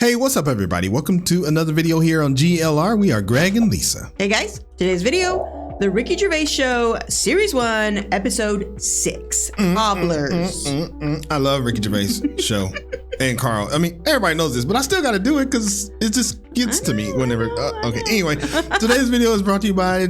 Hey, what's up, everybody? Welcome to another video here on GLR. We are Greg and Lisa. Hey guys, today's video, The Ricky Gervais Show, Series 1, Episode 6, Hobblers. I love Ricky Gervais' show and Carl. I mean, everybody knows this, but I still got to do it because it just gets to me whenever. Okay, anyway, today's video is brought to you by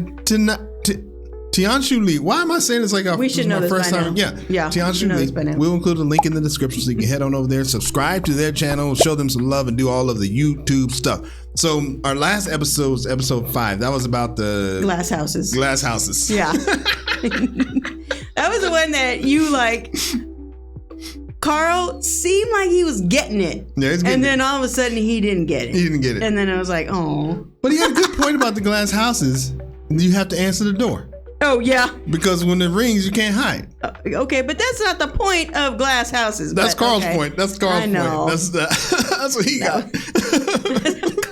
Tianshu Lee. Why am I saying this like we should know my this first by time? now. Yeah, Tianshu Lee. We'll include a link in the description so you can head on over there, subscribe to their channel, show them some love, and do all of the YouTube stuff. So our last episode was episode 5. That was about the Glass houses. Glass houses. Yeah. That was the one that you like. Carl seemed like he was getting it. Yeah, he's getting and then all of a sudden he didn't get it. He didn't get it. And then I was like, oh. But he had a good point about the glass houses. You have to answer the door. Oh, yeah. Because when it rings, you can't hide. Okay, but that's not the point of glass houses. That's Carl's point. That's Carl's point. That's what he got.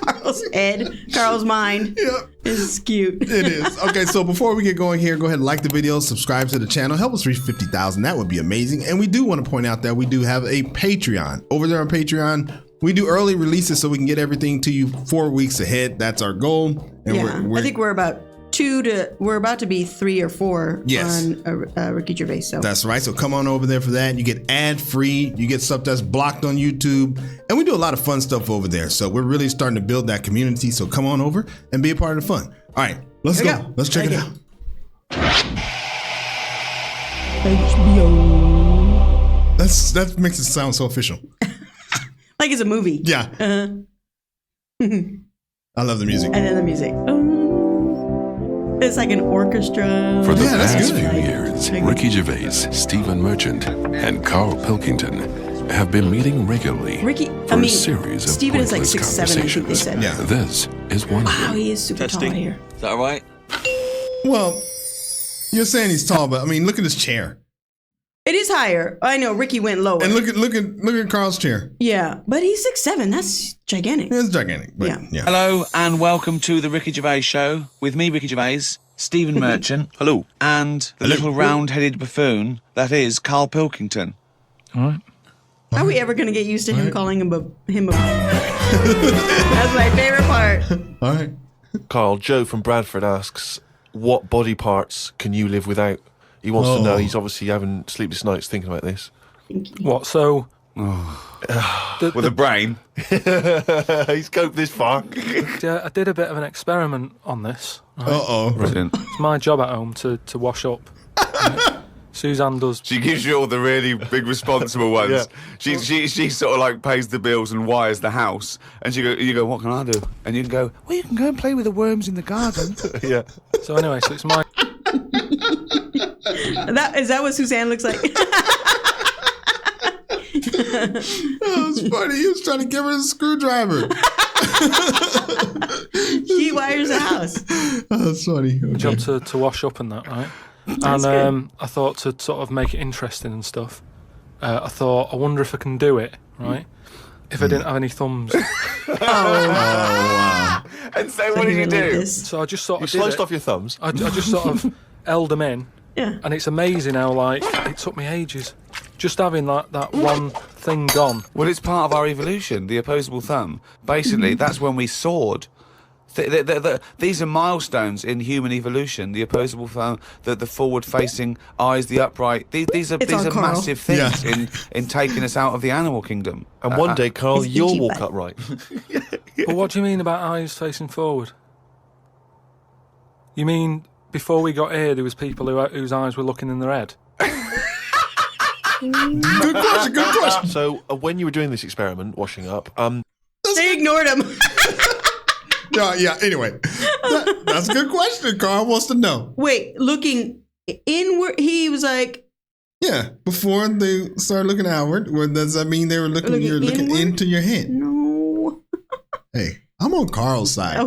Carl's head, Carl's mind. Yep. It's cute. It is. Okay, so before we get going here, go ahead and like the video, subscribe to the channel, help us reach 50,000. That would be amazing. And we do want to point out that we do have a Patreon. Over there on Patreon, we do early releases so we can get everything to you 4 weeks ahead. That's our goal. And yeah, I think we're about we're about to be 3 or 4 on Ricky Gervais. So that's right. So come on over there for that. You get ad free. You get stuff that's blocked on YouTube, and we do a lot of fun stuff over there. So we're really starting to build that community. So come on over and be a part of the fun. All right, let's go. Let's check it out. HBO. That makes it sound so official. Like it's a movie. Yeah. I love the music. And then the music. It's like an orchestra. For the past few years, Ricky Gervais, Stephen Merchant, and Carl Pilkington have been meeting regularly for a series of Stephen is like 6'7", I think they said. Yeah. This is one of them. Wow, he is super tall here. Is that all right? Well, you're saying he's tall, but I mean, look at his chair. It is higher. I know Ricky went lower. And look at Carl's chair. Yeah, but he's 6'7". That's gigantic. It's gigantic. But yeah. Hello and welcome to the Ricky Gervais Show with me, Ricky Gervais, Stephen Merchant. Hello. And the little round-headed buffoon that is Carl Pilkington. All right. Are we ever going to get used to him calling him a That's my favorite part. All right. Carl, Joe from Bradford asks, what body parts can you live without? He wants to know. He's obviously having sleepless nights thinking about this. What, so... With a brain. He's coped this far. Yeah, I did a bit of an experiment on this. Right? Uh-oh. Brilliant. It's my job at home to wash up. Right? Suzanne does... She gives you all the really big responsible ones. Yeah. She sort of like pays the bills and wires the house. And you go, what can I do? And you can go, well, you can go and play with the worms in the garden. Yeah. So anyway, so it's my... Is that what Suzanne looks like? That was funny. He was trying to give her a screwdriver. She wires the house. That's funny. Okay. job to wash up and that, right? And I thought to sort of make it interesting and stuff, I thought, I wonder if I can do it, right? If I didn't have any thumbs. Wow. And so what did you do? So I just sort You of sliced off your thumbs. I just sort of held them in. Yeah. And it's amazing how, like, it took me ages. Just having that one thing gone. Well, it's part of our evolution, the opposable thumb. Basically, that's when we soared. These are milestones in human evolution. The opposable thumb, the forward-facing eyes, the upright. These are massive things in taking us out of the animal kingdom. And one day, Carl, it's you'll itchy walk butt. upright. But what do you mean about eyes facing forward? You mean before we got here, there was people whose eyes were looking in their head? Good question. So when you were doing this experiment, washing up, They ignored him. Yeah, anyway. That's a good question. Carl wants to know. Wait, looking inward, he was like... Yeah, before they started looking outward, does that mean they were looking into your head? No. Hey, I'm on Carl's side.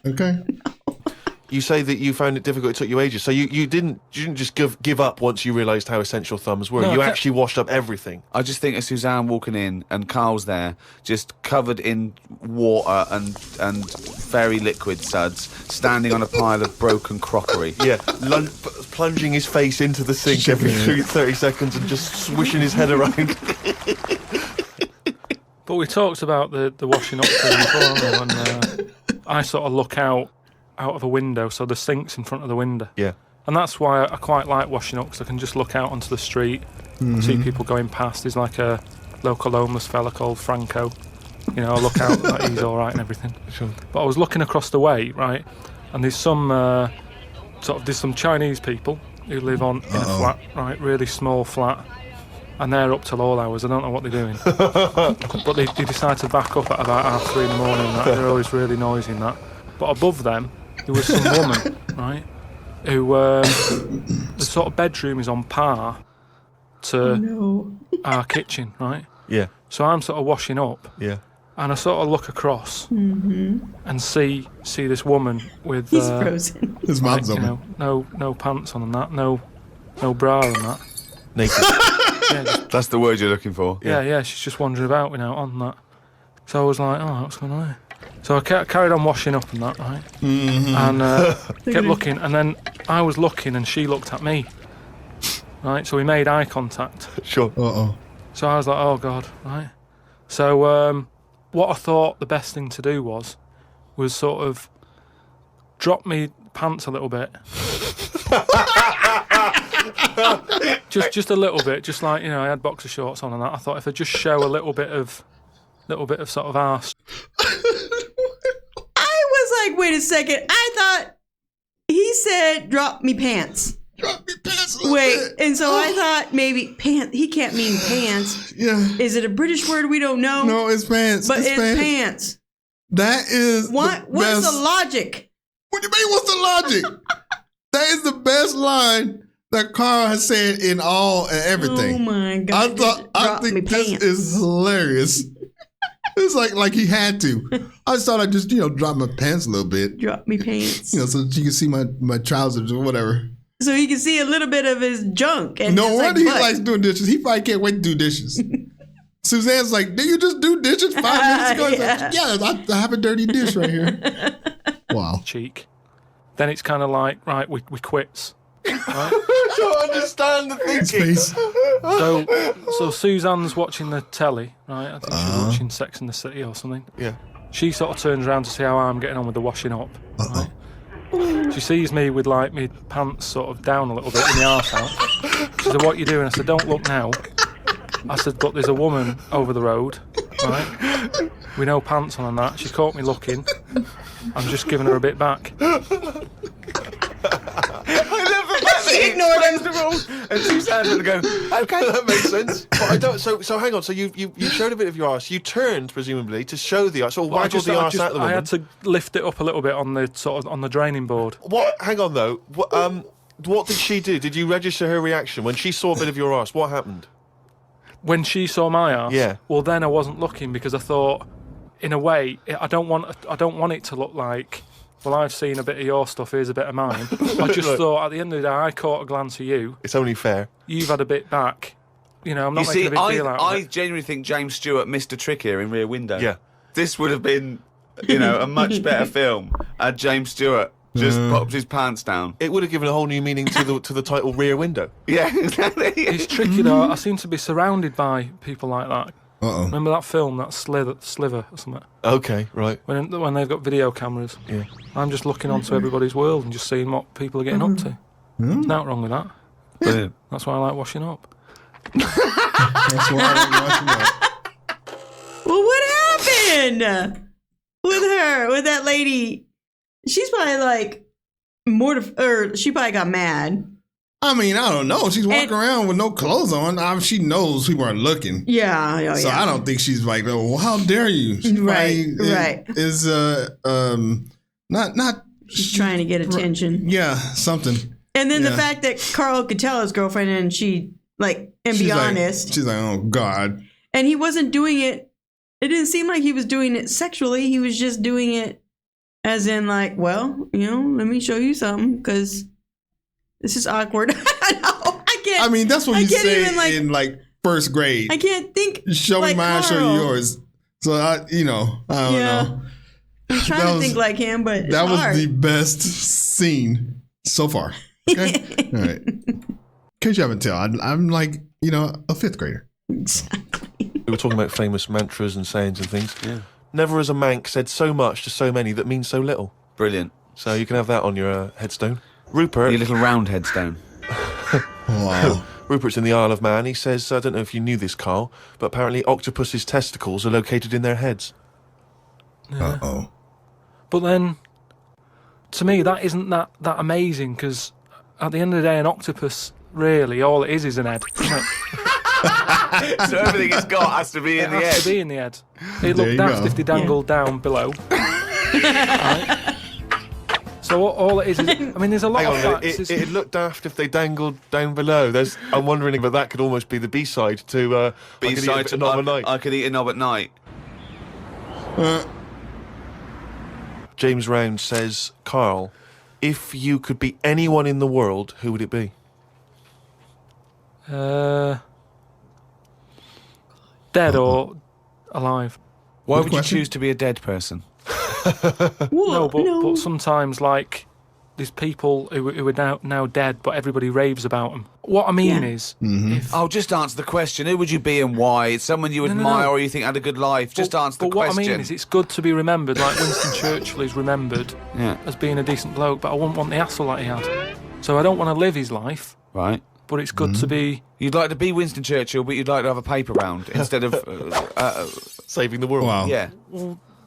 Okay. you say that you found it difficult. It took you ages. So you didn't just give up once you realised how essential thumbs were. No, you actually washed up everything. I just think of Suzanne walking in and Carl's there, just covered in water and very liquid suds, standing on a pile of broken crockery. Yeah, plunging his face into the sink every 30 seconds and just swishing his head around. But we talked about the washing up thing before, and I sort of look out of a window, so the sink's in front of the window. Yeah. And that's why I quite like washing up, because I can just look out onto the street, see people going past. There's like a local homeless fella called Franco. You know, I look out, like he's all right and everything. Sure. But I was looking across the way, right, and there's some there's some Chinese people who live in a flat, right, really small flat, and they're up till all hours. I don't know what they're doing, but they decide to back up at about 3:30 in the morning. Right? They're always really noisy and that. But above them, there was some woman, right, who the sort of bedroom is on par to our kitchen, right? Yeah. So I'm sort of washing up. Yeah. And I sort of look across and see this woman with He's frozen. His mom's you open. know, no pants on and that, no bra and that. Naked. Yeah, That's the word you're looking for. yeah, she's just wandering about, you know, on that. So I was like, oh, what's going on here? So I carried on washing up and that, right? And kept looking, and then I was looking and she looked at me. Right, so we made eye contact. Sure. So I was like, oh God, right? So what I thought the best thing to do was sort of drop me pants a little bit. just a little bit, just like, you know, I had boxer shorts on and that. I thought if I just show a little bit of sort of arse. I was like, wait a second. I thought he said drop me pants. Drop me pants a little Wait, bit. and so I thought maybe pants. He can't mean pants. Yeah. Is it a British word we don't know? No, it's pants. but it's pants. That is What? the What's best. the logic? What do you mean? What's the logic? That is the best line that Carl has said in all and everything. Oh my God! I think this is hilarious. It's like he had to. I just thought I'd just drop my pants a little bit, drop me pants. so you can see my trousers or whatever. So he can see a little bit of his junk. And No just wonder he butt. likes doing dishes. He probably can't wait to do dishes. Suzanne's like, did you just do dishes 5 minutes ago? He's like, yeah, I have a dirty dish right here. Wow. Cheek. Then it's kind of like, right, we quits. Right? I don't understand the thinking. Space. So Suzanne's watching the telly, right? I think she's watching Sex and the City or something. Yeah. She sort of turns around to see how I'm getting on with the washing up. Right? She sees me with like my pants sort of down a little bit in the arse out. She said, "What are you doing?" I said, "Don't look now." I said, "But there's a woman over the road, right? With no pants on and that." She caught me looking. I'm just giving her a bit back. She ignored him. And Suzanne's going to go, okay. That makes sense. But I don't. So hang on. So you showed a bit of your arse. You turned presumably to show the arse, or waggled the arse at the I woman. had to lift it up a little bit on the sort of on the draining board. What? Hang on though. What did she do? Did you register her reaction when she saw a bit of your arse? What happened? When she saw my arse, Yeah. well then I wasn't looking because I thought, in a way, I don't want it to look like, well, I've seen a bit of your stuff, here's a bit of mine. I just Right. thought at the end of the day, I caught a glance of you. It's only fair. You've had a bit back. You know, I'm not You making see, a big deal out of I it. genuinely think James Stewart missed a trick here in Rear Window. Yeah. This would have been, a much better film had James Stewart just popped his pants down. It would have given a whole new meaning to the title Rear Window. Yeah, exactly. It's tricky though. I seem to be surrounded by people like that. Uh-oh. Remember that film, that Sliver or something? Okay, right. When they've got video cameras. Yeah. I'm just looking onto everybody's world and just seeing what people are getting up to. There's nothing wrong with that. Brilliant. That's why I like washing up. That's why I'm watching that. Well, what happened with her? With that lady? She's probably like or she probably got mad. I mean, I don't know. She's walking around with no clothes on. She knows people are looking. Yeah. So I don't think she's like, oh, well, how dare you? She Right, probably right. Is not. She's trying to get attention. Yeah, something. And then the Yeah. fact that Carl could tell his girlfriend and and be She's like- honest. She's like, oh God. And he wasn't doing it. It didn't seem like he was doing it sexually. He was just doing it as in like, well, let me show you something because this is awkward. I can't. I mean, that's what I you can't say even, like- in like first grade. I can't think. Show like me mine, show Carl. you yours. So I don't know. I'm trying That to was- think like him, but it's That was hard. the best scene so far. Okay, all right. In case you haven't tell, I'm like a fifth grader. Exactly. We were talking about famous mantras and sayings and things. Yeah. Never has a Manc said so much to so many that means so little. Brilliant. So you can have that on your headstone. Rupert. Your little round headstone. Wow. Rupert's in the Isle of Man. He says, I don't know if you knew this, Carl, but apparently octopus's testicles are located in their heads. Uh-oh. But then, to me, that isn't that amazing, because at the end of the day, an octopus, really, all it is an head. Isn't it? So everything it's got has to be in the It has head. to be in the head. It'd There look you daft go. if they dangled down below. Right? So all it is, I mean, there's a lot Hang of on, facts. it'd look daft if they dangled down below. I'm wondering if that could almost be the B-side to B-side to Knob at Night. I could eat a knob at night. James Round says, Carl, if you could be anyone in the world, who would it be? Dead or alive? Why Good would question. you choose to be a dead person? No, but sometimes, like, there's people who are now dead, but everybody raves about them. What I mean is, if, Oh, just answer the question. Who would you be and why? It's someone you No, no, admire no. or you think had a good life. Just answer the but what question. I mean is, it's good to be remembered. Like Winston Churchill is remembered Yeah. as being a decent bloke, but I wouldn't want the hassle that he had. So I don't want to live his life, Right. but it's good to be. You'd like to be Winston Churchill, but you'd like to have a paper round instead of... Saving the world. Wow. yeah.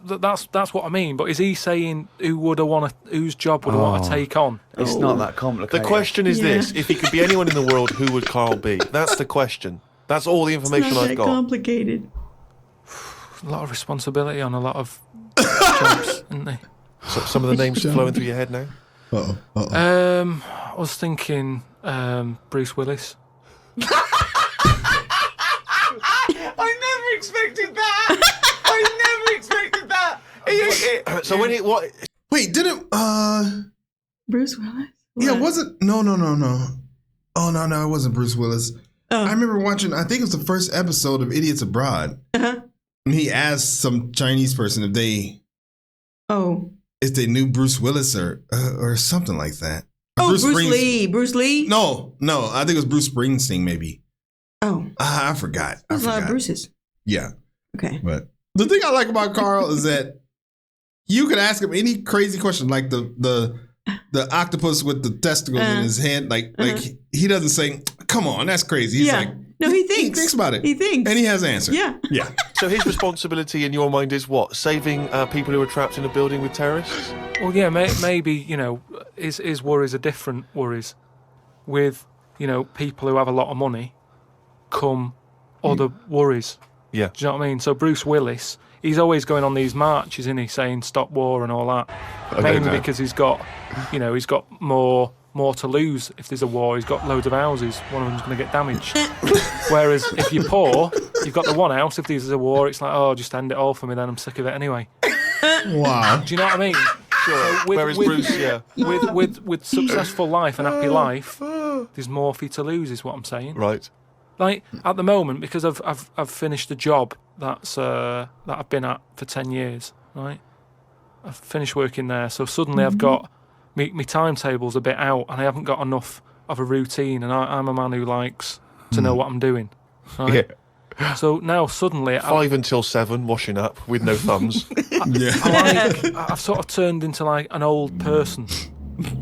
That's what I mean. But is he saying whose job would I want to take on? It's not that complicated. The question is Yeah. this: if he could be anyone in the world, who would Carl be? That's the question. That's all the information Not I've that got. complicated. A lot of responsibility on a lot of jobs, isn't they? So, some of the names flowing through your head now. Uh-oh. Uh-oh. I was thinking Bruce Willis. I never expected that! I never expected that! So when what? Wait, didn't Bruce Willis? yeah, What? wasn't no. Oh no, it wasn't Bruce Willis. Oh. I remember watching, I think it was the first episode of Idiots Abroad. Uh-huh. And he asked some Chinese person if they knew Bruce Willis or something like that. Oh, Bruce Springs- Lee. Bruce Lee? No, I think it was Bruce Springsteen maybe. Oh. I forgot. There's a lot of Bruces. Yeah. Okay. But the thing I like about Carl is that you could ask him any crazy question, like the octopus with the testicles in his hand. Like he doesn't say, "Come on, that's crazy." He's like, no, he he thinks. thinks about it. He thinks. And he has an answer. Yeah. Yeah. So his responsibility in your mind is what? Saving people who are trapped in a building with terrorists? Well, yeah, maybe, his worries are different worries. With, people who have a lot of money come other worries. Yeah. Do you know what I mean? So Bruce Willis, he's always going on these marches, isn't he, saying stop war and all that. Mainly because he's got more to lose if there's a war. He's got loads of houses. One of them's going to get damaged. Whereas if you're poor, you've got the one house. If there's a war, it's like, oh, just end it all for me then. I'm sick of it anyway. Wow. Do you know what I mean? Sure. Whereas Bruce, yeah. With successful life and happy life, there's more for you to lose, is what I'm saying. Right. Like at the moment, because I've finished a job that I've been at for 10 years, right? I've finished working there, so suddenly I've got my timetable's a bit out, and I haven't got enough of a routine, and I'm a man who likes to know what I'm doing. Right? Yeah. So now suddenly 5 until 7, washing up with no thumbs. Yeah. I've sort of turned into like an old person,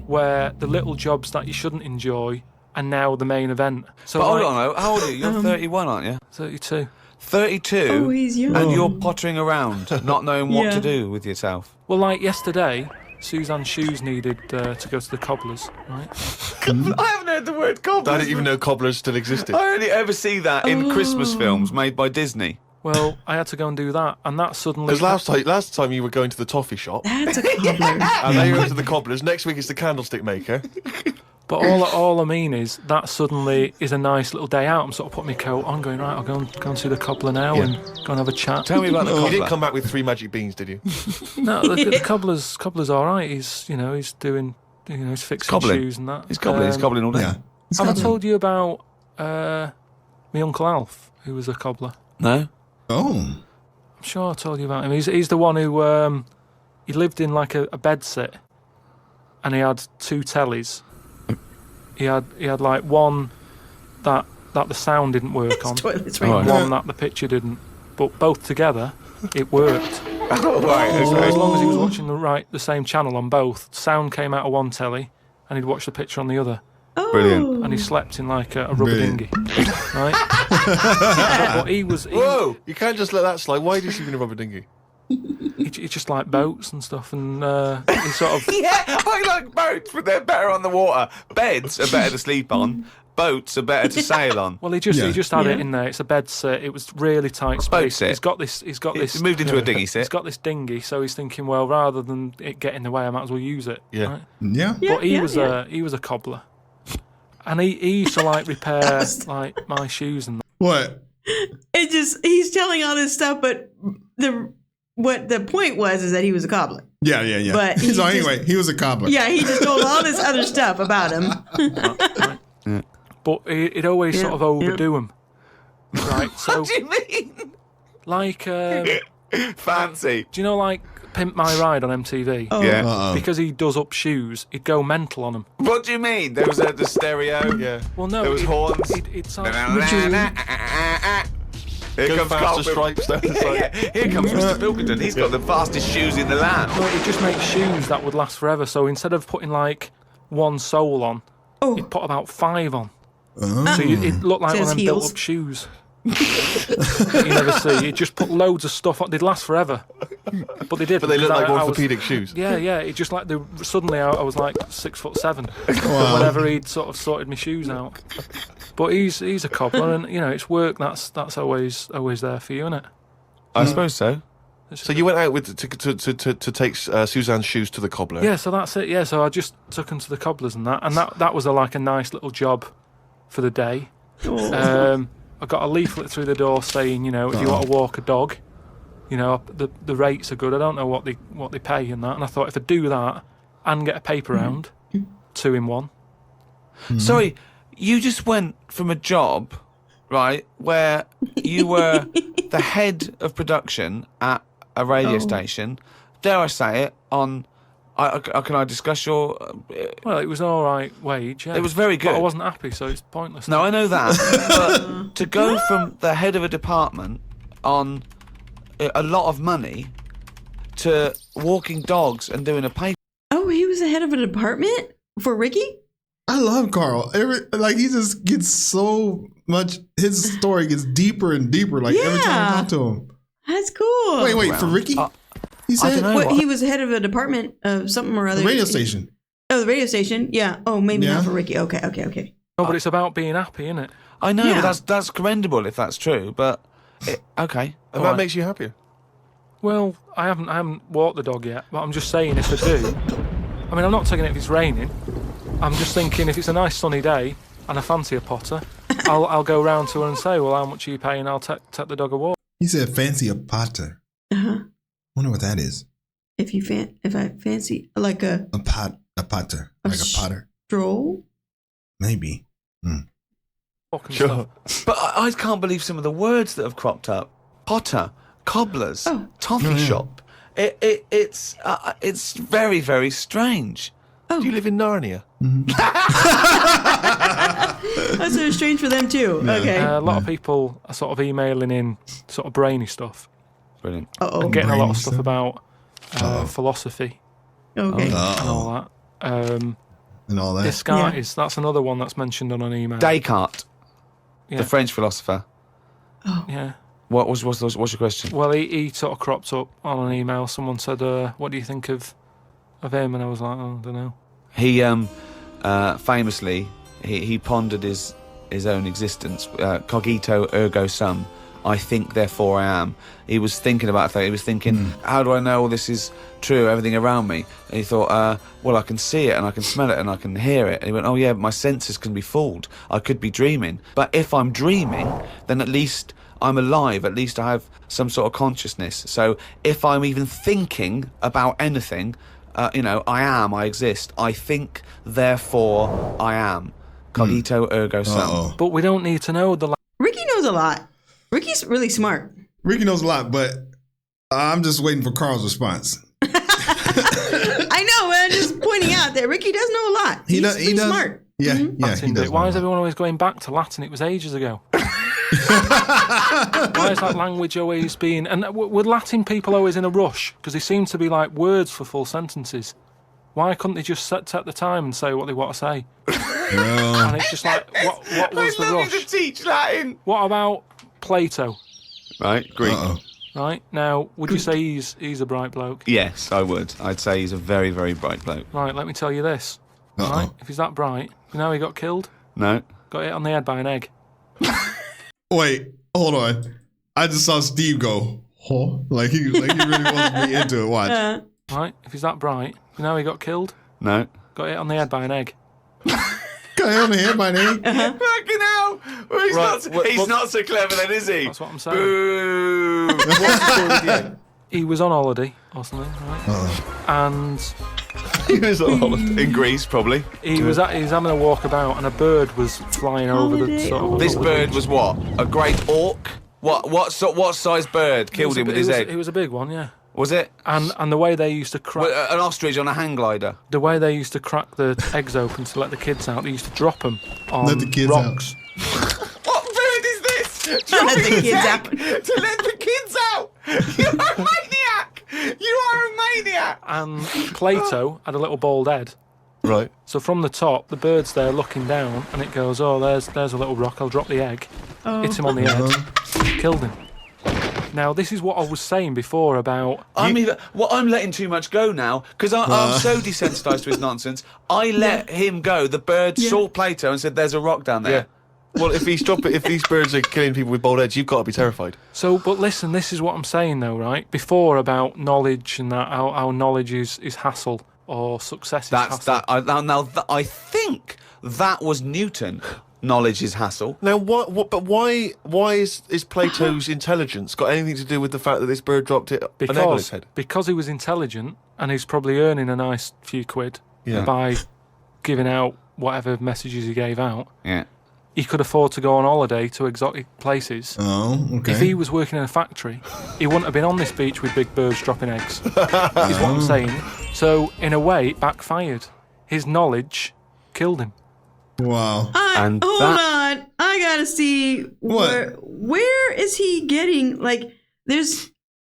where the little jobs that you shouldn't enjoy are now the main event. So But hold like, on, how old are you? You're 31, aren't you? 32. 32? Oh, he's young. And you're pottering around, not knowing what Yeah. to do with yourself. Well, like yesterday, Suzanne's shoes needed to go to the cobblers, right? I haven't heard the word I cobblers. didn't even know cobblers still existed. I only ever see that in Christmas films made by Disney. Well, I had to go and do that, and that suddenly... Because last time you were going to the toffee shop, That's a cobbler. and now you're going to the cobblers. Next week it's the candlestick maker. But all I mean is that suddenly is a nice little day out. I'm sort of putting my coat on, going, right, I'll go and see the cobbler now and go and have a chat. Tell me about the You cobbler. didn't come back with 3 magic beans, did you? No, the cobbler's all right. He's doing, he's fixing Cobbling. shoes and that. He's cobbling, he's cobbling all day. Yeah. Have I told you about my Uncle Alf, who was a cobbler? No? Oh. I'm sure I told you about him. He's the one who he lived in like a bedsit, and he had 2 tellies. He had like one that that the sound didn't work on, Toilets and right one that the picture didn't. But both together, it worked. Oh, right. So as long as he was watching the same channel on both, sound came out of one telly, and he'd watch the picture on the other. Oh. Brilliant. And he slept in like a rubber Brilliant. dinghy, right? But he Whoa! You can't just let that slide. Why did you sleep in a rubber dinghy? he just liked boats and stuff, and he sort of Yeah, I like boats, but they're better on the water. Beds are better to sleep on. Boats are better to sail on. well, he just had Yeah. it in there. It's a bed set. It was really tight space. boat sit. He's got this. It's moved into a dinghy He's sit. got this dinghy, so he's thinking, well, rather than it get in the way, I might as well use it. Yeah. Right? Yeah. Yeah, But he yeah. was a cobbler, and he used to like repair like my shoes and. What? He's telling all this stuff, but the point was is that he was a cobbler. Yeah. But he so just- anyway, he was a cobbler. Yeah, he just told all this other stuff about him. But he'd always sort of overdo him, right? So What do you mean? like, do Fancy. you know like Pimp My Ride on MTV? Oh. Yeah. Uh-oh. Because he does up shoes, he'd go mental on them. What do you mean? There was the stereo. Yeah. Well, no, There was horns. He'd sound, Here Go comes faster Carl stripes down the side. Yeah, here comes Mr. Pilkington. He's got the fastest shoes in the land. no, he'd just make shoes that would last forever. So instead of putting like one sole on, he'd put about 5 on. So it looked like So one of his them heels. built-up shoes. You never see. He'd just put loads of stuff on. They'd last forever. But they did. But they look because like I was- orthopedic shoes. Yeah. It just like suddenly I was like 6'7". Wow. Whenever he'd sort of sorted my shoes out. But he's a cobbler, and you know it's work. That's always there for you, isn't it? I suppose so. So you went out with to take Suzanne's shoes to the cobbler. Yeah. So that's it. Yeah. So I just took him to the cobblers and that was like a nice little job for the day. I got a leaflet through the door saying, you know, if you want to walk a dog, you know, the rates are good. I don't know what they pay and that. And I thought if I do that and get a paper round, 2 in 1. Sorry, you just went from a job, right, where you were the head of production at a radio station. Dare I say it? Can I discuss your? Well, it was an all right wage. Yeah. It was very good. But I wasn't happy, so it's pointless. No, I know that. But to go from the head of a department on a lot of money to walking dogs and doing a paper. Oh, he was the head of a department for Ricky? I love Carl. He just gets so much. His story gets deeper and deeper. Like every time I Yeah. talk to him. That's cool. Wait, for Ricky? He said don't know. What, he was head of a department of something or other. the radio station. Oh, the radio station? Yeah. Oh, maybe Yeah. not for Ricky. Okay. No, but it's about being happy, isn't it? I know, Yeah. but that's commendable if that's true. But okay, And all that right. makes you happier. Well, I haven't walked the dog yet, but I'm just saying if I do, I mean, I'm not taking it if it's raining. I'm just thinking if it's a nice sunny day and I fancy a potter, I'll go round to her and say, well, how much are you paying? I'll take the dog a walk. He said fancy a potter. Uh-huh. Wonder what that is. If I fancy like a A potter. Like a potter. stroll. Maybe. Walk and Sure. stuff. But I can't believe some of the words that have cropped up. Potter, cobblers, toffee shop. It's very, very strange. Do you live in Narnia? That's so strange for them too. Okay. A lot of people are sort of emailing in sort of brainy stuff Brilliant. Uh-oh. and getting a lot Brainy of stuff stuff? about philosophy Okay. and all that. And all that. Descartes, that's another one that's mentioned on an email. Descartes, Yeah. the French philosopher. Yeah. What's your question? Well, he sort of cropped up on an email. Someone said, what do you think of him? And I was like, oh, I don't know. He famously he pondered his own existence. Cogito ergo sum. I think, therefore I am. He was thinking about that. He was thinking, how do I know all this is true, everything around me? And he thought, well, I can see it and I can smell it and I can hear it. And he went, oh yeah, my senses can be fooled. I could be dreaming. But if I'm dreaming, then at least I'm alive. At least I have some sort of consciousness. So if I'm even thinking about anything, I exist. I think, therefore I am. Cogito ergo sum. Uh-oh. But we don't need to know the Ricky knows a lot. Ricky's really smart. Ricky knows a lot, but I'm just waiting for Carl's response. I know, man. I'm just pointing out that Ricky does know a lot. He's pretty smart. Yeah, yeah, Latin he does. bit. Why know is that. everyone always going back to Latin? It was ages ago. Why is that language always being... And were Latin people always in a rush? Because they seem to be like words for full sentences. Why couldn't they just take the time and say what they want to say? And it's just like, what was the rush? to teach Latin. What about Plato? Right, Greek. Uh-oh. Right, now, would you say he's a bright bloke? Yes, I would. I'd say he's a very, very bright bloke. Right, let me tell you this. Uh-oh. Right, if he's that bright, you know how he got killed? No. Got hit on the head by an egg. Wait, hold on. I just saw Steve go, huh? Like he really wants to be into it. Watch. Right, if he's that bright, you know how he got killed? No. Got hit on the head by an egg. Got hit on the head by an egg. Fucking hell! Well, he's Right, not so clever then, is he? That's what I'm saying. Boo! What's the story with the egg? He was on holiday or something, right? And He was on holiday. In Greece, probably. he was having a walk about, and a bird was flying over the Holiday. sort of... This bird was what? A great auk? What size bird killed him with his egg? It was a big one, yeah. Was it? And the way they used to crack An ostrich on a hang glider. the eggs open to let the kids out, they used to drop them on Let the kids rocks. What bird is this? Let Dropping the his kids egg out. to let the kids out. You are a maniac. You are a maniac. And Plato had a little bald head. Right. So from the top, the bird's there looking down, and it goes, "Oh, there's a little rock. I'll drop the egg." Hits him on the head, killed him. Now this is what I was saying before about. I'm letting too much go now because I'm so desensitised to his nonsense. I let him go. The bird saw Plato and said, "There's a rock down there." Well, if these birds are killing people with bald heads, you've got to be terrified. So, but listen, this is what I'm saying though, right? Before about knowledge and that how knowledge is hassle or success is hassle. I think that was Newton. Knowledge is hassle. Now, but why is Plato's intelligence got anything to do with the fact that this bird dropped an egg on his head? Because he was intelligent and he's probably earning a nice few quid by giving out whatever messages he gave out. Yeah. He could afford to go on holiday to exotic places. Oh, okay. If he was working in a factory, he wouldn't have been on this beach with big birds dropping eggs. Is what I'm saying. So, in a way, it backfired. His knowledge killed him. Wow. And Hold on. I gotta see What? where is he getting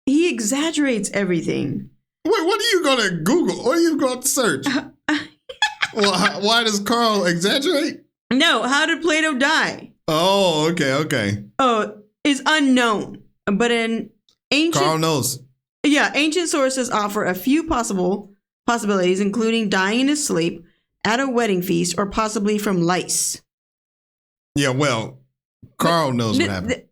he exaggerates everything. Wait, what are you gonna Google? What are you going to search? Well, why does Carl exaggerate? No, how did Plato die? Oh, okay. Oh, is unknown. But in ancient Carl knows. ancient sources offer a few possibilities, including dying in his sleep, at a wedding feast, or possibly from lice. Yeah, well, Carl knows what happened.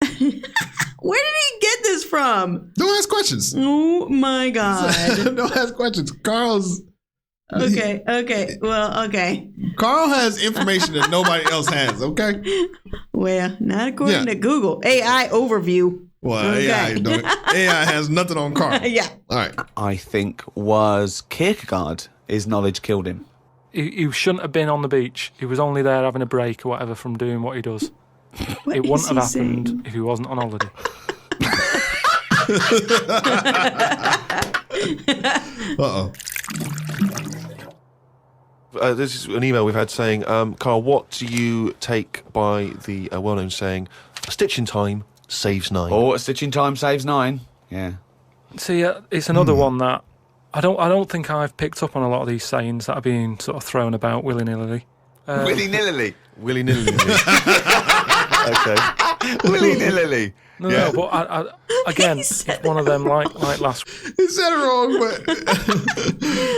Where did he get this from? Don't ask questions. Oh my god. Don't ask questions. Okay. Well, okay. Carl has information that nobody else has, okay? Well, not according to Google. AI overview. Well, Okay. AI has nothing on Carl. Yeah. All right. I think was Kierkegaard. His knowledge killed him. He shouldn't have been on the beach. He was only there having a break or whatever from doing what he does. What It wouldn't is have he happened saying? if he wasn't on holiday. Uh-oh. This is an email we've had saying, Carl, what do you take by the well-known saying, "A stitch in time saves 9"? Oh, a stitch in time saves 9. Yeah. See, it's another one that I don't think I've picked up on a lot of these sayings that are being sort of thrown about willy-nilly. Willy-nilly. Willy-nilly. Okay. Willy-nilly. No, but I again, it's one of them like last. He said it wrong, but...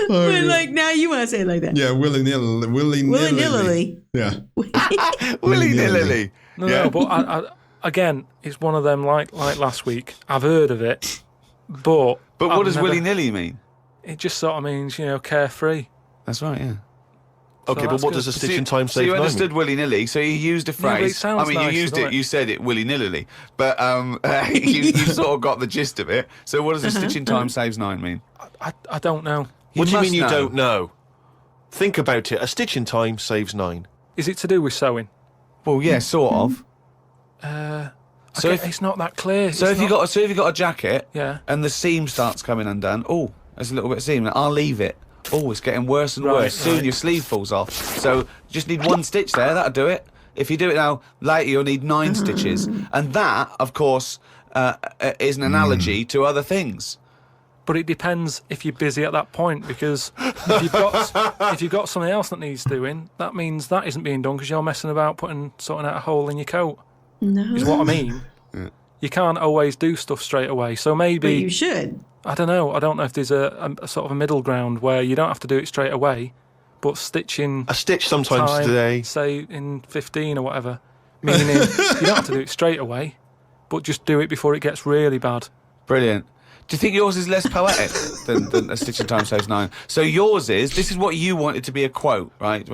But like now you want to say it like that. Yeah, willy-nilly. Willy-nilly. Yeah. Willy-nilly. No, but I again, it's one of them like last week. I've heard of it, but But what does I've never- willy-nilly mean? It just sort of means carefree. That's right, yeah. Okay, but that's what good. does a stitch in So time save you 9 understood mean? willy-nilly, so you used a but it phrase. sounds nice, you used doesn't it. it? You said it willy-nilly, but you sort of got the gist of it. So what does a stitch in time saves 9 mean? I don't know. What do you must mean you know. don't know? Think about it. A stitch in time saves 9. Is it to do with sewing? Well, yeah, sort of. So it's not that clear. So if you got a jacket, Yeah. and the seam starts coming undone, oh, there's a little bit of seam. I'll leave it. Oh, it's getting worse and worse. Soon your sleeve falls off. So you just need 1 stitch there. That'll do it. If you do it now, later you'll need 9 stitches. And that, of course, is an analogy to other things. But it depends if you're busy at that point, because if you've got something else that needs doing, that means that isn't being done because you're messing about sorting out a hole in your coat. No. Is what I mean. Yeah. You can't always do stuff straight away. So maybe... But you should. I don't know. I don't know if there's a sort of a middle ground where you don't have to do it straight away, but stitching... A stitch sometimes time, today. Say in 15 or whatever. Meaning you don't have to do it straight away, but just do it before it gets really bad. Brilliant. Do you think yours is less poetic than a stitch in time saves 9? So yours is, this is what you wanted to be a quote, right?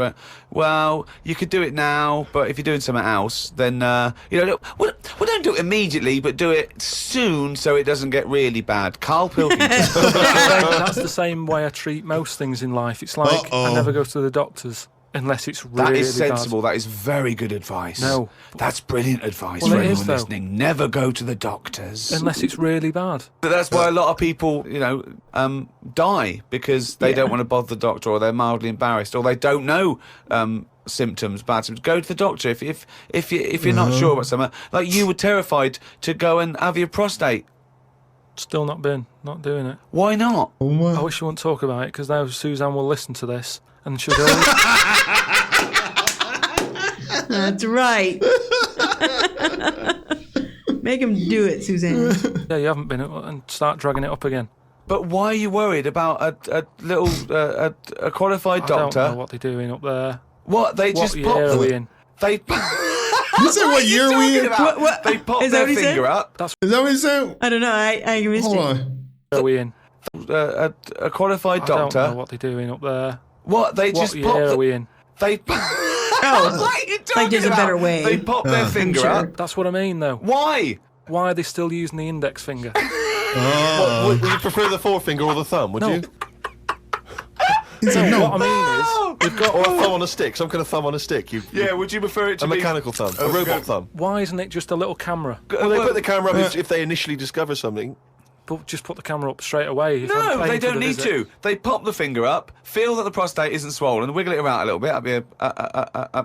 Well, you could do it now, but if you're doing something else, then, don't do it immediately, but do it soon so it doesn't get really bad. Carl Pilkington. That's the same way I treat most things in life. It's like I never go to the doctors unless it's really That is sensible. bad. That is very good advice. No. That's brilliant advice Well, for it is, anyone though. listening. Never go to the doctors. Unless it's really bad. But that's why a lot of people, die because they don't want to bother the doctor, or they're mildly embarrassed, or they don't know symptoms, bad symptoms. Go to the doctor if you're not sure about something. Like you were terrified to go and have your prostate. Still not doing it. Why not? I wish you wouldn't talk about it, because now Suzanne will listen to this and she'll go... That's right. Make him do it, Suzanne. Yeah, you haven't been, and start dragging it up again. But why are you worried about a little a qualified doctor? I don't know what they're doing up there. What they What just year pop are them. we in? They. You said what year are we in? What? They pop Is that their what he said? finger up. Is that what you said? I don't know. I missed Hold it. on. Where are we in? A qualified I doctor. don't know what they're doing up there. What they What just year pop. are we in? They. Oh, What are you talking like there's a about? better way. They pop their finger sure. up. That's what I mean, though. Why? Why are they still using the index finger? Would you prefer the forefinger or the thumb, would No. you? He said no. What I mean is, we've got... Or a thumb on a stick, some kind of thumb on a stick. Yeah. Would you prefer it to A be mechanical thumb, a robot thumb. Why isn't it just a little camera? Well, they put the camera up if they initially discover something. But just put the camera up straight away. If I'm No, paying they for don't the need visit. to. They pop the finger up, feel that the prostate isn't swollen, wiggle it around a little bit up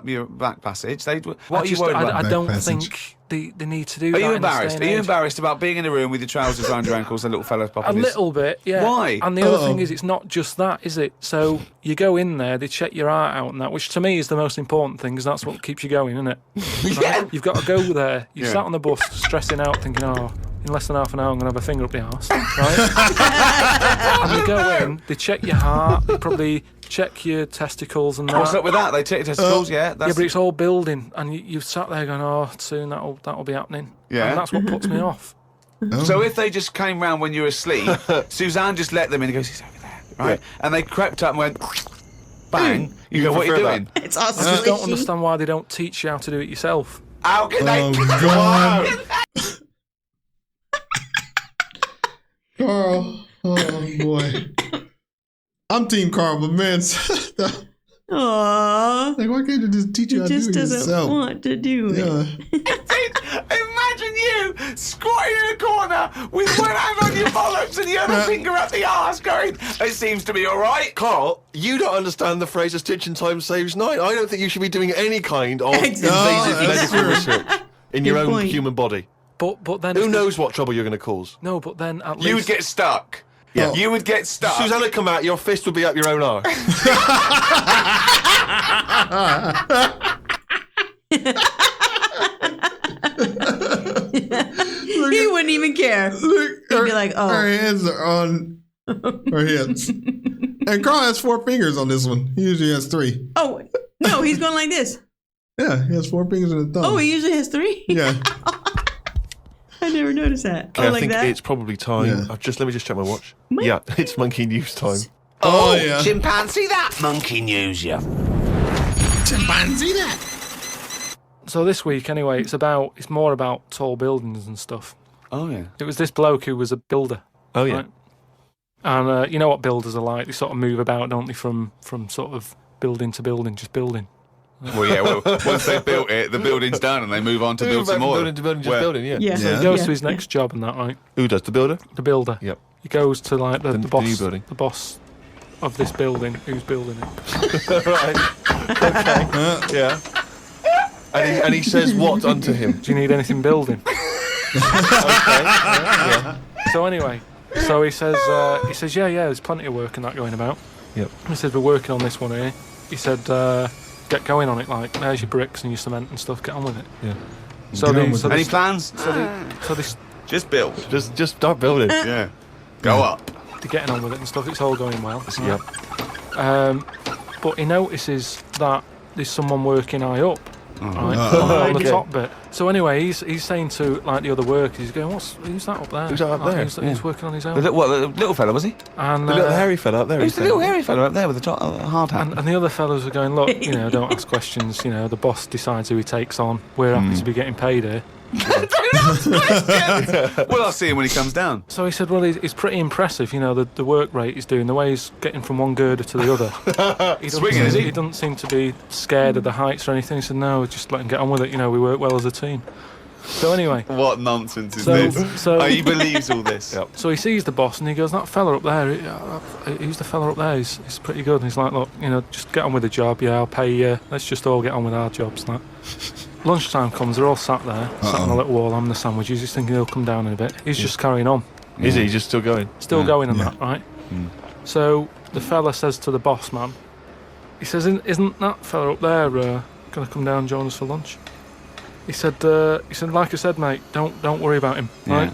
your back passage. What are you worried about? I don't passage? think they need to do Are that. you in this embarrassed? day are and you age. embarrassed about being in a room with your trousers around your ankles and little fellas popping A his... little bit, yeah. Why? And the other thing is, it's not just that, is it? So you go in there, they check your heart out and that, which to me is the most important thing, because that's what keeps you going, isn't it? Yeah. You've got to go there. You Yeah. sat on the bus, stressing out, thinking, oh, in less than half an hour, I'm going to have a finger up the arse, right? And you go in, they check your heart, they probably check your testicles and that. What's up with that? They take your testicles, yeah? Yeah, That's... but it's all building, and you've sat there going, oh, soon that'll be happening. Yeah. And that's what puts me off. So if they just came round when you were asleep, Suzanne just let them in and goes, he's over there, right? Yeah. And they crept up and went, bang. You go, what are you prefer doing? It's awesome. I just don't understand why they don't teach you how to do it yourself. How can they... Oh, God. Carl. Oh, boy. I'm Team Carl, but man, Aww. like, why can't you just teach you He how to just do it doesn't yourself? want to do it. Yeah. Imagine you squatting in a corner with one hand on your bollocks and the other finger up the arse going, it seems to be all right. Carl, you don't understand the phrase "a stitch in time saves 9." I don't think you should be doing any kind of Exactly. invasive medical research in your Good own point. human body. But then Who it's knows what trouble you're going to cause? No, but then at You would least get stuck. Yeah. You would get stuck. Susanna would come out, your fist would be up your own arse. He wouldn't even care. Look, He'd be like, oh. Her hands are on her hips. And Carl has 4 fingers on this one. He usually has 3. Oh, no, he's going like this. Yeah, he has 4 fingers and a thumb. Oh, he usually has 3? Yeah. I never noticed that. Okay, Oh, I like think that? it's probably time. Yeah. Let me just check my watch. Yeah, it's monkey news time. Oh, yeah. Chimpanzee, that monkey news, you. Chimpanzee that. So this week, anyway, it's more about tall buildings and stuff. Oh, yeah. It was this bloke who was a builder. Oh, yeah. Right? And you know what builders are like? They sort of move about, don't they, from sort of building to building, just building. Well, yeah, once they've built it, the building's done and they move on to build some more. Building to building, just Where- building, yeah. Yeah. So he goes to his next job and that, right? Who does, the builder? The builder. Yep. He goes to like the The boss, new building. the boss of this building. Who's building it? Right. Okay. Yeah. And he says what unto him? Do you need anything building? Okay. Yeah. So anyway, so he says, yeah, there's plenty of work and that going about. Yep. He said, we're working on this one here. He said, get going on it, like, there's your bricks and your cement and stuff, get on with it. Yeah. So Any plans? So this, Just build. Just start building. Yeah. Go up. they're getting on with it and stuff, it's all going well. Yep. But he notices that there's someone working high up. Right, on the top bit. So anyway, he's saying to like the other workers, he's going, who's that up there? Who's that up there? He's working on his own. The little fella, was he? And The little hairy fella up there. Who's the little hairy fella up there with the hard hat? and the other fellows are going, look, don't ask questions. The boss decides who he takes on. We're happy to be getting paid here. Well, I'll see him when he comes down. So he said, well, he's pretty impressive, the work rate he's doing, the way he's getting from one girder to the other. Swinging, is he? He doesn't seem to be scared of the heights or anything. He said, no, just let him get on with it. We work well as a team. So anyway. What nonsense is So- this? so- He believes all this. Yep. So he sees the boss and he goes, that fella up there, who's the fella up there? He's pretty good. And he's like, look, just get on with the job. Yeah, I'll pay you. Let's just all get on with our jobs. Like. Lunchtime comes, they're all sat there, sat on a little wall having the sandwiches. He's thinking he'll come down in a bit. He's just carrying on. Is he just still going? Still going on that, right? So the fella says to the boss man, he says, isn't that fella up there going to come down and join us for lunch? He said, like I said, mate, don't worry about him, right?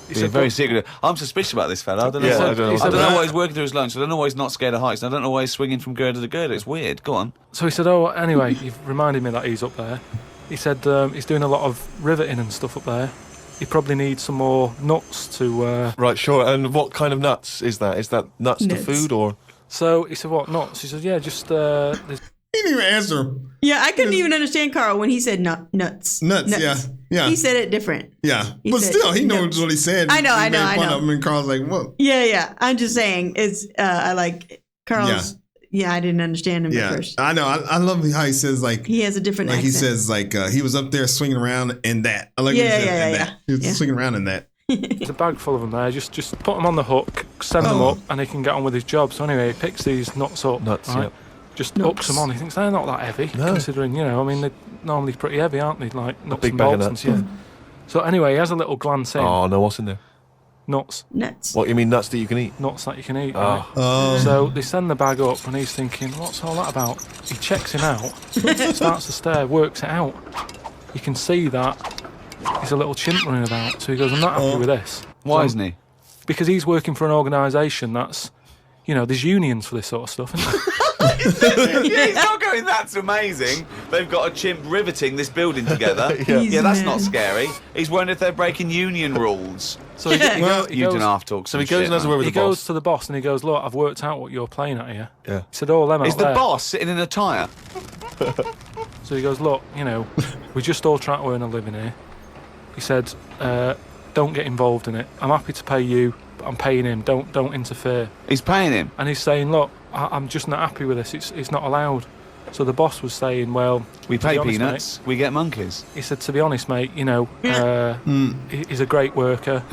He He's very secretive. I'm suspicious about this fella. I don't know. Yeah, why, I don't know. I don't know why he's working through his lunch. I don't know why he's not scared of heights. I don't know why he's swinging from girder to girder. It's weird. Go on. So he said, anyway, you've reminded me that he's up there. He said he's doing a lot of riveting and stuff up there. He probably needs some more nuts to... Right, sure. And what kind of nuts is that? Is that nuts to food or...? So he said, what, nuts? He said, yeah, just... there's He didn't even answer him. Yeah, I couldn't even understand Carl when he said nuts. Nuts, yeah. He said it different. Yeah. He But said still, he knows nuts. what he said. I know, He I know, made I fun know. of him, and Carl's like, what? Yeah. I'm just saying, it's I like Carl's. Yeah, I didn't understand him at Yeah. first. I know. I love how he says, like... He has a different Like accent. he says, like, he was up there swinging around in that. I like what he said, in that. He was swinging around in that. a bag full of them there. Just put them on the hook, send them up, and he can get on with his job. So anyway, he picks these nuts up. Nuts, right? yeah. Just hooks them on. He thinks they're not that heavy, considering, they're normally pretty heavy, aren't they? Like nuts big and bag of bolts nuts, and stuff. So anyway, he has a little glance in. Oh, no, what's in there? Nuts. What, you mean nuts that you can eat? Nuts that you can eat. Oh. Right? So they send the bag up, and he's thinking, what's all that about? He checks him out, starts to stare, works it out. You can see that he's a little chimp running about. So he goes, I'm not happy with this. Why So- isn't he? Because he's working for an organisation that's, there's unions for this sort of stuff, isn't there? Yeah, he's not going, that's amazing. They've got a chimp riveting this building together. He's Yeah, that's mad. not scary. He's wondering if they're breaking union rules. So he You goes, don't have to talk So he goes and has a word with he the boss. goes to the boss and he goes, look, I've worked out what you're playing at here. Yeah. He said, oh, them out Is the there. boss sitting in a tyre? So he goes, look, we just all try to earn a living here. He said, don't get involved in it. I'm happy to pay you, but I'm paying him. Don't interfere. He's paying him. And he's saying, look, I'm just not happy with this. It's not allowed. So the boss was saying, well, We to be pay honest, peanuts. We get monkeys. He said, to be honest, mate, he's a great worker.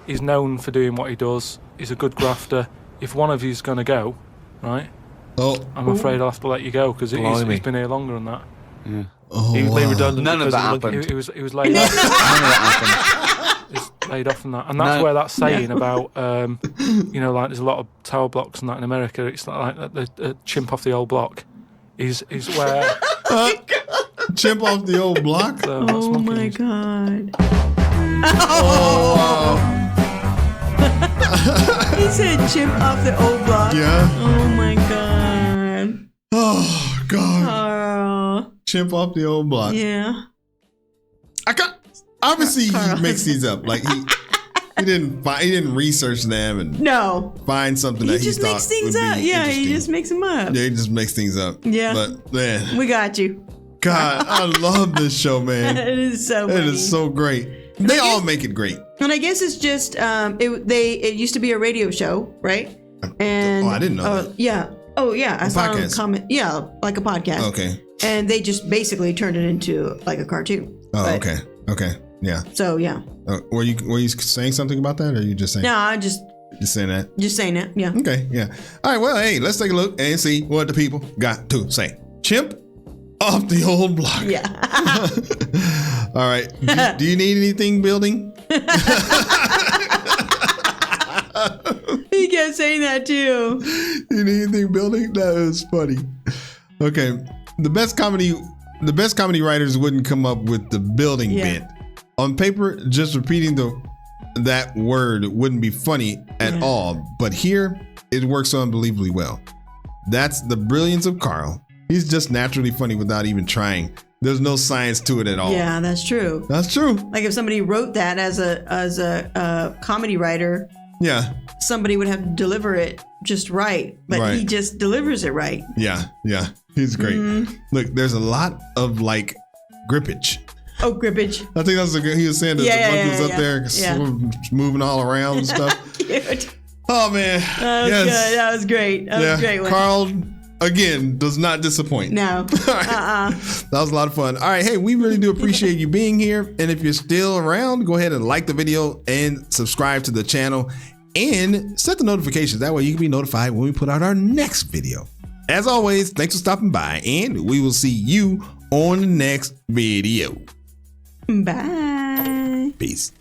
He's known for doing what he does. He's a good grafter. If one of you's going to go, right, I'm afraid I'll have to let you go because he's been here longer than that. He was made redundant. None of because that the monkey. happened. He was laid off. None of that happened. He's laid off from that. And that's where that saying about, like there's a lot of tower blocks and that in America. It's like the chimp off the old block is where... Chimp off the old block? that's Oh my monkeys. God. He said chimp off the old block. Yeah. Oh my God. Oh, God. Carl. Chimp off the old block. Yeah. Obviously, Carl. he makes these up. Like, he didn't research them and No. find something He that he just thought makes things would be up. Yeah, he interesting. just makes them up. Yeah, he just makes things up. Yeah. But, man, We got you. God, I love this show, man. It is so funny. It is so great. They all make it great. And I guess it's just it used to be a radio show, right? And I didn't know that. Yeah. Oh yeah. I saw a podcast. comment. Yeah, like a podcast. Okay. And they just basically turned it into like a cartoon. Oh, But- okay. Okay. Yeah. So yeah. Were you saying something about that, or you just saying? No, I just Just saying that. Just saying that. Yeah. Okay, yeah. All right, well, hey, let's take a look and see what the people got to say. Chimp off the old block. Yeah. All right. Do you need anything building? He kept saying that too. You need anything building? That was funny. Okay. The best comedy writers wouldn't come up with the building bit. On paper, just repeating that word wouldn't be funny at all. But here, it works unbelievably well. That's the brilliance of Carl. He's just naturally funny without even trying. There's no science to it at all. Yeah, that's true. That's true. Like if somebody wrote that as a comedy writer, yeah, somebody would have to deliver it just right. But he just delivers it right. Yeah, yeah. He's great. Look, there's a lot of like grippage. Oh, grippage. I think that's he was saying that the monkey was up there sort of moving all around and stuff. Cute. Oh man. That was good. That was great. That was a great one. Carl again does not disappoint. No. That was a lot of fun. All right, hey, we really do appreciate you being here. And if you're still around, go ahead and like the video and subscribe to the channel and set the notifications. That way you can be notified when we put out our next video. As always, thanks for stopping by, and we will see you on the next video. Bye. Peace.